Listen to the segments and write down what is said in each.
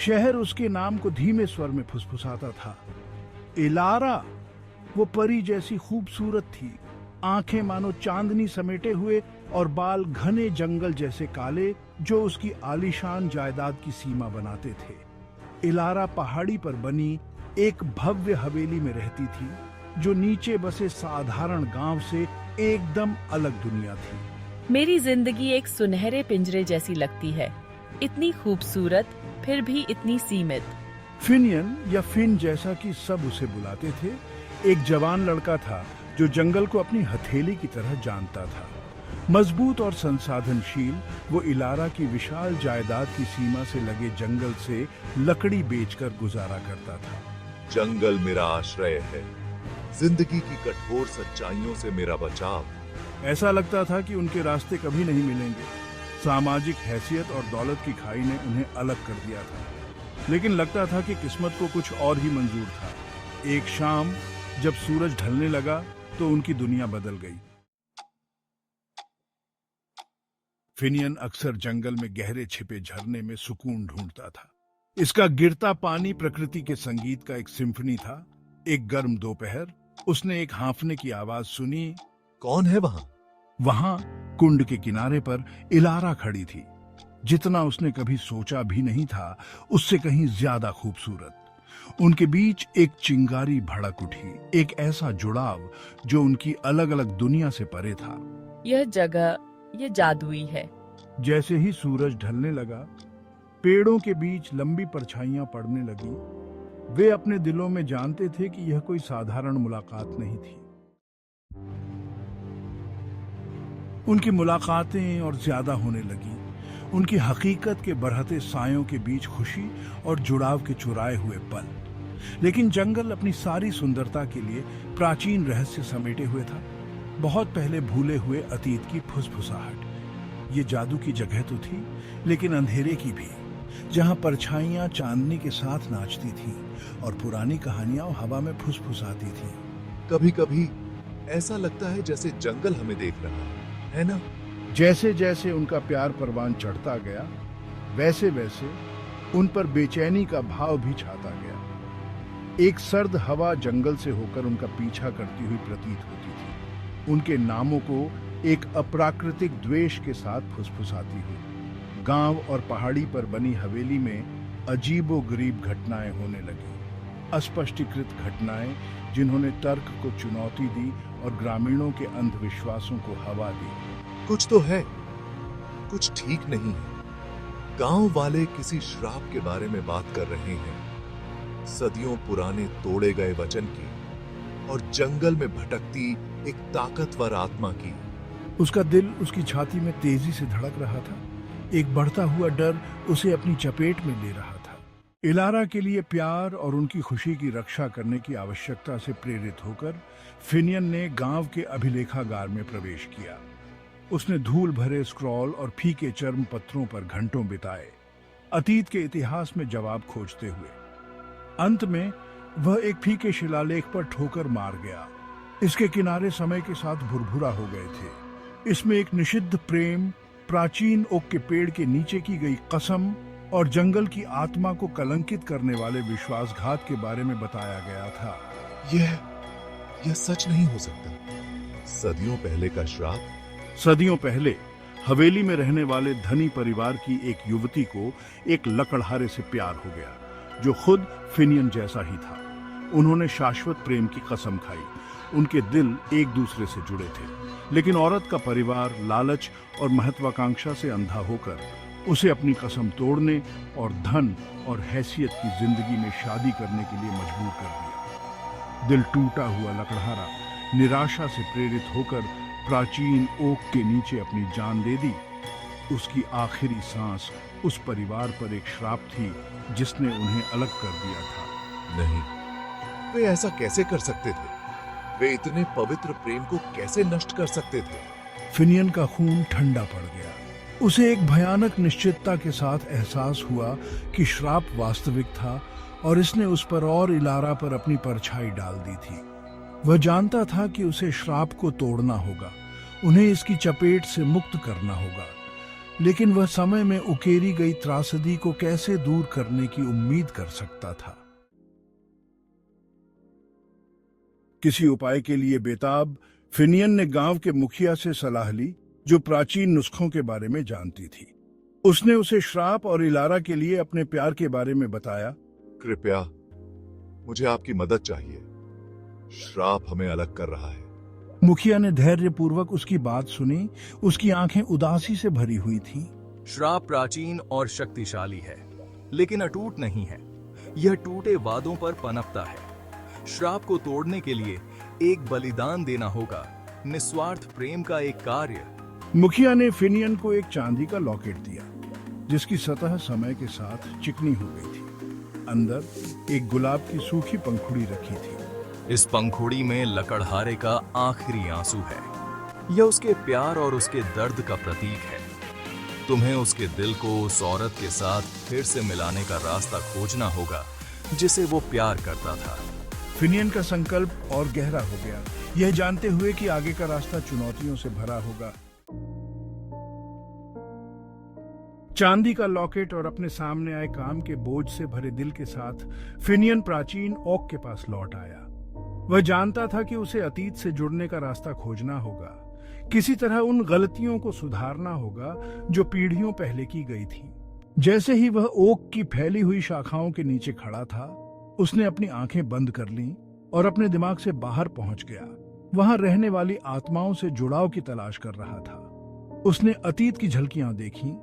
शहर उसके नाम को धीमे स्वर में फुसफुसाता था। इलारा, वो परी जैसी खूबसूरत थी, आंखें मानो चांदनी समेटे हुए और बाल घने जंगल जैसे काले जो उसकी आलीशान जायदाद की सीमा बनाते थे। इलारा पहाड़ी पर बनी एक भव्य हवेली में रहती थी जो नीचे बसे साधारण गांव से एकदम अलग दुनिया थी। मेरी जिंदगी एक सुनहरे पिंजरे जैसी लगती है, इतनी खूबसूरत फिर भी इतनी सीमित। फिनियन या फिन जैसा कि सब उसे बुलाते थे, एक जवान लड़का था जो जंगल को अपनी हथेली की तरह जानता था। मजबूत और संसाधनशील, वो इलारा की विशाल जायदाद की सीमा से लगे जंगल से लकड़ी बेचकर गुजारा करता था। जंगल मेरा आश्रय है, जिंदगी की कठोर सच्चाइयों से मेरा बचाव। ऐसा लगता था कि उनके रास्ते कभी नहीं मिलेंगे। सामाजिक हैसियत और दौलत की खाई ने उन्हें अलग कर दिया था, लेकिन लगता था कि किस्मत को कुछ और ही मंजूर था। एक शाम जब सूरज ढलने लगा तो उनकी दुनिया बदल गई। फिनियन अक्सर जंगल में गहरे छिपे झरने में सुकून ढूंढता था। इसका गिरता पानी प्रकृति के संगीत का एक सिम्फनी था। एक गर्म दोपहर उसने एक हाँफने की आवाज सुनी। कौन है वहां? वहां कुंड के किनारे पर इलारा खड़ी थी, जितना उसने कभी सोचा भी नहीं था उससे कहीं ज्यादा खूबसूरत। उनके बीच एक चिंगारी भड़क उठी, एक ऐसा जुड़ाव जो उनकी अलग अलग दुनिया से परे था। यह जगह ये जादुई है। जैसे ही सूरज ढलने लगा, पेड़ों के बीच लंबी परछाइयां पड़ने लगी। वे अपने दिलों में जानते थे कि यह कोई साधारण मुलाकात नहीं थी। उनकी मुलाकातें और ज्यादा होने लगी। उनकी हकीकत के बरहते सायों के बीच खुशी और जुड़ाव के चुराए हुए पल। लेकिन जंगल अपनी सारी सुंदरता के लिए प्राचीन रहस्य समेटे हुए था। बहुत पहले भूले हुए अतीत की फुसफुसाहट। ये जादू की जगह तो थी, लेकिन अंधेरे की भी, जहां परछाइयां चांदनी के साथ नाचती थीं और पुरानी कहानियां हवा में फुसफुसाती थीं। कभी कभी ऐसा लगता है जैसे जंगल हमें देख रहा है ना? जैसे जैसे उनका प्यार परवान चढ़ता गया, वैसे वैसे उन पर बेचैनी का भाव भी छाता गया। एक सर्द हवा जंगल से होकर उनका पीछा करती हुई प्रतीत होती थी, उनके नामों को एक अप्राकृतिक द्वेष के साथ फुसफुसाती हुई। गांव और पहाड़ी पर बनी हवेली में अजीबोगरीब घटनाएं होने लगी। अस्पष्टीकृत घटनाएं जिन्होंने तर्क को चुनौती दी और ग्रामीणों के अंधविश्वासों को हवा दी। कुछ तो है, कुछ ठीक नहीं है। गांव वाले किसी श्राप के बारे में बात कर रहे हैं, सदियों पुराने तोड़े गए वचन की, और जंगल में भटकती एक ताकतवर आत्मा की। उसका दिल उसकी छाती में तेजी से धड़क रहा था। एक बढ़ता हुआ डर उसे अपनी चपेट में ले रहा था। इलारा के लिए प्यार और उनकी खुशी की रक्षा करने की आवश्यकता से प्रेरित होकर फिनियन ने गांव के अभिलेखागार में प्रवेश किया। उसने धूल भरे स्क्रॉल और फीके चर्म पत्रों पर घंटों बिताए, अतीत के इतिहास में जवाब खोजते हुए। अंत में वह एक फीके शिलालेख पर ठोकर मार गया। इसके किनारे समय के साथ भुरभुरा हो गए थे। इसमें एक निषिद्ध प्रेम, प्राचीन ओक के पेड़ के नीचे की गई कसम और जंगल की आत्मा को कलंकित करने वाले विश्वासघात के बारे में बताया गया था। यह सच नहीं हो सकता। सदियों पहले का श्राप। सदियों पहले हवेली में रहने वाले धनी परिवार की एक युवती को एक लकड़हारे से प्यार हो गया, जो खुद फिनियन जैसा ही था। उन्होंने शाश्वत प्रेम की कसम खाई। उनके दिल एक दूसरे से जुड़े थे, लेकिन औरत का परिवार लालच और महत्वाकांक्षा से अंधा होकर उसे अपनी कसम तोड़ने और धन और हैसियत की जिंदगी में शादी करने के लिए मजबूर कर दिया। दिल टूटा हुआ लकड़हारा निराशा से प्रेरित होकर प्राचीन ओक के नीचे अपनी जान दे दी। उसकी आखिरी सांस उस परिवार पर एक श्राप थी जिसने उन्हें अलग कर दिया था। नहीं, वे ऐसा कैसे कर सकते थे? वे इतने पवित्र प्रेम को कैसे नष्ट कर सकते थे? फिनियन का खून ठंडा पड़ गया। उसे एक भयानक निश्चितता के साथ एहसास हुआ कि श्राप वास्तविक था और इसने उस पर और इलारा पर अपनी परछाई डाल दी थी। वह जानता था कि उसे श्राप को तोड़ना होगा, उन्हें इसकी चपेट से मुक्त करना होगा। लेकिन वह समय में उकेरी गई त्रासदी को कैसे दूर करने की उम्मीद कर सकता था। किसी उपाय के लिए बेताब फिनियन ने गांव के मुखिया से सलाह ली, जो प्राचीन नुस्खों के बारे में जानती थी। उसने उसे श्राप और इलारा के लिए अपने प्यार के बारे में बताया। कृपया, मुझे आपकी मदद चाहिए। श्राप हमें अलग कर रहा है। मुखिया ने धैर्यपूर्वक उसकी बात सुनी। उसकी आंखें उदासी से भरी हुई थीं। श्राप प्राचीन और शक्तिशाली है, लेकिन अटूट नहीं है। यह टूटे वादों पर पनपता है। श्राप को तोड़ने के लिए एक बलिदान देना होगा, निस्वार्थ प्रेम का एक कार्य। मुखिया ने फिनियन को एक चांदी का लॉकेट दिया, जिसकी सतह समय के साथ चिकनी हो गई थी। अंदर एक गुलाब की सूखी पंखुड़ी रखी थी। इस पंखुड़ी में लकड़हारे का आखिरी आंसू है। यह उसके प्यार और उसके दर्द का प्रतीक है। तुम्हें उसके दिल को उस औरत के साथ फिर से मिलाने का रास्ता खोजना होगा, जिसे वो प्यार करता था। फिनियन का संकल्प और गहरा हो गया, यह जानते हुए कि आगे का रास्ता चुनौतियों से भरा होगा। चांदी का लॉकेट और अपने सामने आए काम के बोझ से भरे दिल के साथ फिनियन प्राचीन ओक के पास लौट आया। वह जानता था कि उसे अतीत से जुड़ने का रास्ता खोजना होगा, किसी तरह उन गलतियों को सुधारना होगा जो पीढ़ियों पहले की गई थी। जैसे ही वह ओक की फैली हुई शाखाओं के नीचे खड़ा था, उसने अपनी आंखें बंद कर लीं और अपने दिमाग से बाहर पहुंच गया। वहां रहने वाली आत्माओं से जुड़ाव की तलाश कर रहा था। उसने अतीत की झलकियां देखीं,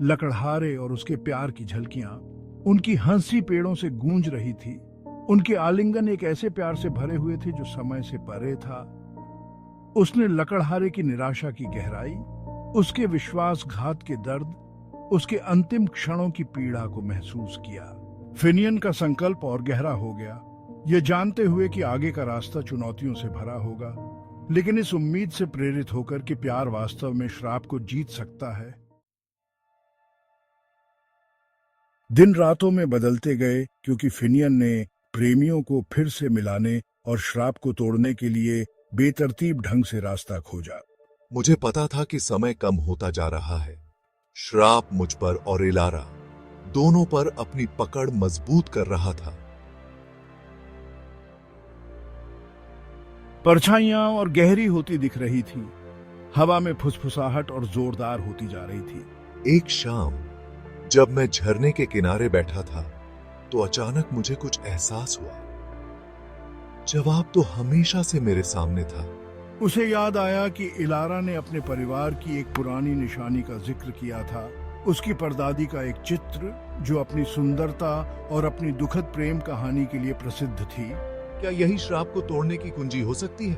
लकड़हारे और उसके प्यार की झलकियां। उनकी हंसी पेड़ों से गूंज रही थी। उनके आलिंगन एक ऐसे प्यार से भरे हुए थे जो समय से परे था। उसने लकड़हारे की निराशा की गहराई, उसके विश्वासघात के दर्द, उसके अंतिम क्षणों की पीड़ा को महसूस किया। फिनियन का संकल्प और गहरा हो गया, यह जानते हुए कि आगे का रास्ता चुनौतियों से भरा होगा, लेकिन इस उम्मीद से प्रेरित होकर कि प्यार वास्तव में श्राप को जीत सकता है। दिन रातों में बदलते गए, क्योंकि फिनियन ने प्रेमियों को फिर से मिलाने और श्राप को तोड़ने के लिए बेतरतीब ढंग से रास्ता खोजा। मुझे पता था कि समय कम होता जा रहा है। श्राप मुझ पर और इलारा दोनों पर अपनी पकड़ मजबूत कर रहा था। परछाइयां और गहरी होती दिख रही थी। हवा में फुसफुसाहट और जोरदार होती जा रही थी। एक शाम जब मैं झरने के किनारे बैठा था, तो अचानक मुझे कुछ एहसास हुआ। जवाब तो हमेशा से मेरे सामने था। उसे याद आया कि इलारा ने अपने परिवार की एक पुरानी निशानी का जिक्र किया था। उसकी परदादी का एक चित्र जो अपनी सुंदरता और अपनी दुखद प्रेम कहानी के लिए प्रसिद्ध थी। क्या यही श्राप को तोड़ने की कुंजी हो सकती है?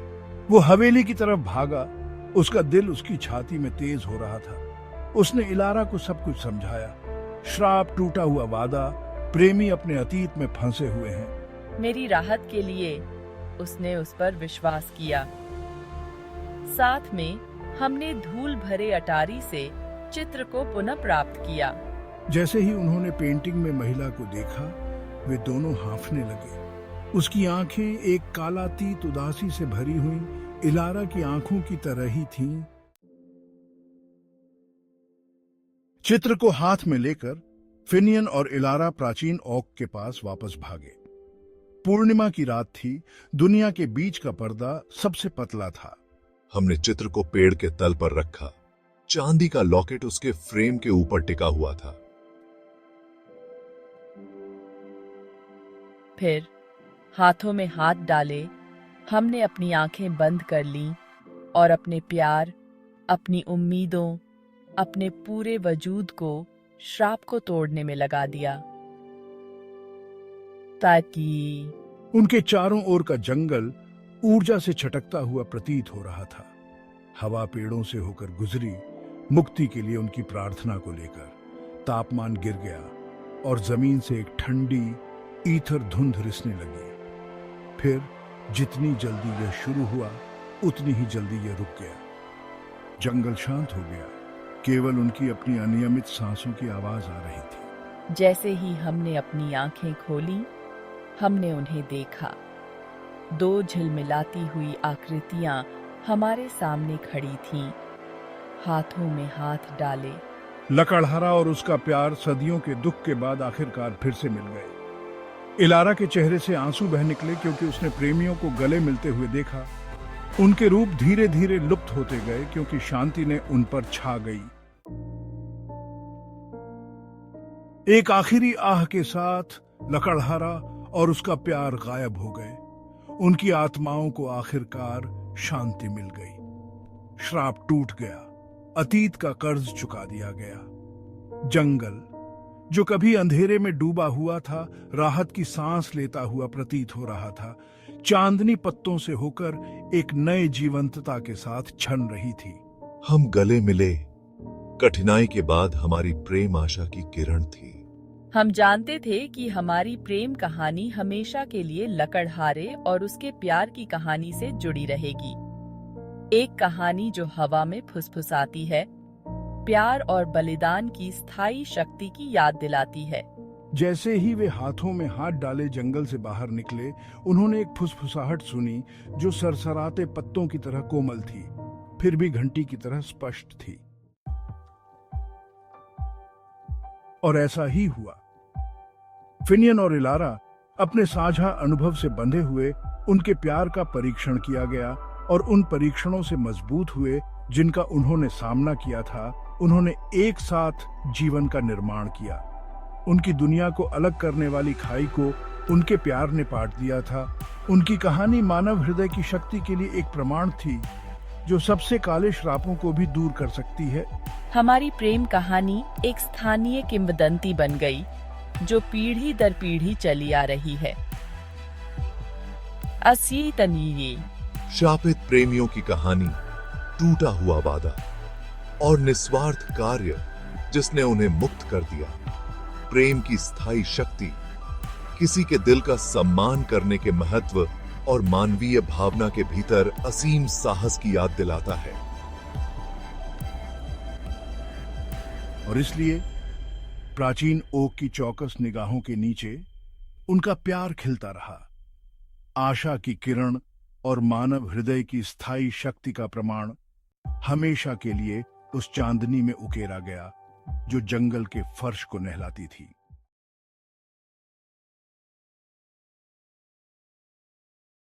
वो हवेली की तरफ भागा। उसका दिल उसकी छाती में तेज हो रहा था। उसने इलारा को सब कुछ समझाया। श्राप, टूटा हुआ वादा, प्रेमी अपने अतीत में फंसे हुए हैं। मेरी राहत के लिए उसने उस पर विश्वास किया। साथ में हमने धूल भरे अटारी से चित्र को पुनः प्राप्त किया। जैसे ही उन्होंने पेंटिंग में महिला को देखा, वे दोनों हांफने लगे। उसकी आंखें एक कालातीत उदासी से भरी हुई इलारा की आंखों की तरह ही थीं। चित्र को हाथ में लेकर फिनियन और इलारा प्राचीन ओक के पास वापस भागे। पूर्णिमा की रात थी। दुनिया के बीच का पर्दा सबसे पतला था। हमने चित्र को पेड़ के तल पर रखा। चांदी का लॉकेट उसके फ्रेम के ऊपर टिका हुआ था। फिर हाथों में हाथ डाले हमने अपनी आंखें बंद कर लीं और अपने प्यार, अपनी उम्मीदों, अपने पूरे वजूद को श्राप को तोड़ने में लगा दिया, ताकि उनके चारों ओर का जंगल ऊर्जा से छटकता हुआ प्रतीत हो रहा था। हवा पेड़ों से होकर गुजरी, मुक्ति के लिए उनकी प्रार्थना को लेकर। तापमान गिर गया और जमीन से एक ठंडी ईथर धुंध रिसने लगी। फिर जितनी जल्दी यह शुरू हुआ, उतनी ही जल्दी यह रुक गया। जंगल शांत हो गया। केवल उनकी अपनी अनियमित सांसों की आवाज आ रही थी। जैसे ही हमने अपनी आंखें खोली, हमने उन्हें देखा। दो झिलमिलाती हुई आकृतियां हमारे सामने खड़ी थीं, हाथों में हाथ डाले, लकड़हारा और उसका प्यार सदियों के दुख के बाद आखिरकार फिर से मिल गए। इलारा के चेहरे से आंसू बह निकले क्योंकि उसने प्रेमियों को गले मिलते हुए देखा। उनके रूप धीरे धीरे लुप्त होते गए क्योंकि शांति ने उन पर छा गई। एक आखिरी आह के साथ लकड़हारा और उसका प्यार गायब हो गए। उनकी आत्माओं को आखिरकार शांति मिल गई। श्राप टूट गया, अतीत का कर्ज चुका दिया गया। जंगल जो कभी अंधेरे में डूबा हुआ था, राहत की सांस लेता हुआ प्रतीत हो रहा था। चांदनी पत्तों से होकर एक नए जीवंतता के साथ छन रही थी। हम गले मिले। कठिनाई के बाद हमारी प्रेम आशा की किरण थी। हम जानते थे कि हमारी प्रेम कहानी हमेशा के लिए लकड़हारे और उसके प्यार की कहानी से जुड़ी रहेगी। एक कहानी जो हवा में फुसफुसाती है, प्यार और बलिदान की स्थायी शक्ति की याद दिलाती है। जैसे ही वे हाथों में हाथ डाले जंगल से बाहर निकले, उन्होंने एक फुसफुसाहट सुनी जो सरसराते पत्तों की तरह कोमल थी, फिर भी घंटी की तरह स्पष्ट थी। और ऐसा ही हुआ। फिनियन और इलारा अपने साझा अनुभव से बंधे हुए उनके प्यार का परीक्षण किया गया और उन परीक्षणों से मजबूत हुए जिनका उन्होंने सामना किया था। उन्होंने एक साथ जीवन का निर्माण किया। उनकी दुनिया को अलग करने वाली खाई को उनके प्यार ने पाट दिया था। उनकी कहानी मानव हृदय की शक्ति के लिए एक प्रमाण थी जो सबसे काले श्रापों को भी दूर कर सकती है। हमारी प्रेम कहानी एक स्थानीय किंवदंती बन गई जो पीढ़ी दर पीढ़ी चली आ रही है। असी तनीये शापित प्रेमियों की कहानी, टूटा हुआ वादा और निस्वार्थ कार्य जिसने उन्हें मुक्त कर दिया। प्रेम की स्थायी शक्ति किसी के दिल का सम्मान करने के महत्व और मानवीय भावना के भीतर असीम साहस की याद दिलाता है। और इसलिए प्राचीन ओक की चौकस निगाहों के नीचे उनका प्यार खिलता रहा। आशा की किरण और मानव हृदय की स्थायी शक्ति का प्रमाण हमेशा के लिए उस चांदनी में उकेरा गया जो जंगल के फर्श को नहलाती थी।